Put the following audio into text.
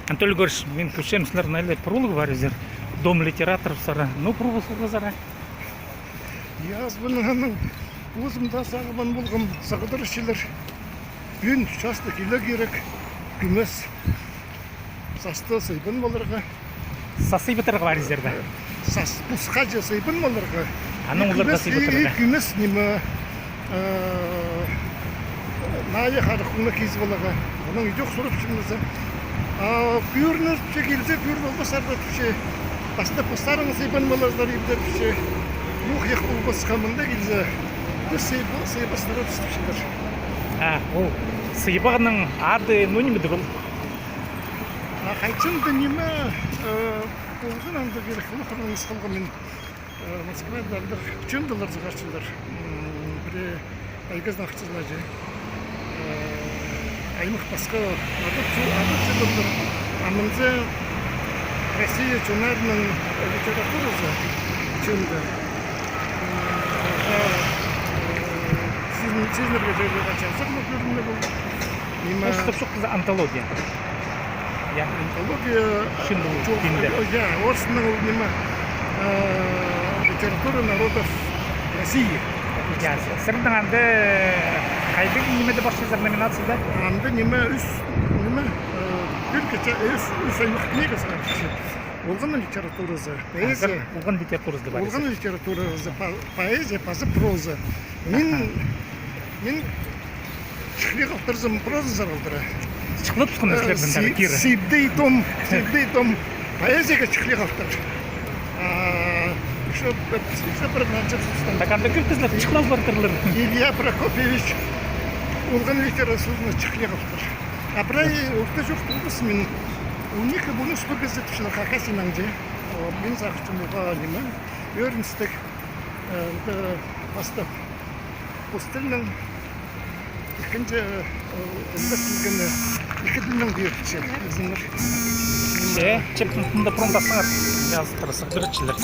Анатолий Григорьевич, мен көшемсілер найлы пролог бар езер. Дом литераторов сара. Ну, пролог сара. Yazbının uzumda sağman bulgum sağdırışçılar. Gün şastı kilo gerek. Gümes sastı saybın olarga. Сасы бітіргі бар езерді. Sas pusqaca saybın olarga. Анын оларға сый бітіргі. Gümes nime naya harıqına kiz olaga. Onun yok sorup şimdisi. Pürnüz çekilse pürn olmasarda tüşe. Aslında pasarın saybın olarlar ibder tüşe. Yok yak olmaz kamında gilse. Bir saybaslara tüştüşler. Ол сыйбағының ады нонимеді бұл? Қайтшымды неме болған аңды керек ұлықының ысқалға мен Москвадардыр үченділер зығаршылар. Бірі айгазын ақчызына же. Аймық басқа адыптылыр. Амынзы Россия чонарының литературасы үченді. Сезінерге жайлы қачасыр мұ көрінме бұл. Ол шықты антология. Антология Шынды динді. Орысының неме литература народов России. Сырдың анды қайды немеді башчызар номинацияда? Анды неме неме үш аймақ книга сағаршы. Олғаны литературасы, поэзия. Олған литературасы бар. Олғаны литературасы, поэзия, проза. Мен шықлық автырзым проза заралдыра. Çıkılıp çıkın özlerden kiri. Сибдей том поэзияға шықлық автыр. Еще бір начал сұстан. Так анда көп кізлер çıkылап бартырлар. Илья Прокофьевич олған литературасына шықлық автыр. Апырай, оқта жоқ тұрғысы мен уникі бұны сұпы безетіпшілер қақасынан же. Мен сақышым оға неме. Өріністік бастап. Постельнің екінші үлгісілгені екі ділінің бүйіртші. Чеп мұнда промдасыңар. Жазықтырысық біріншілер.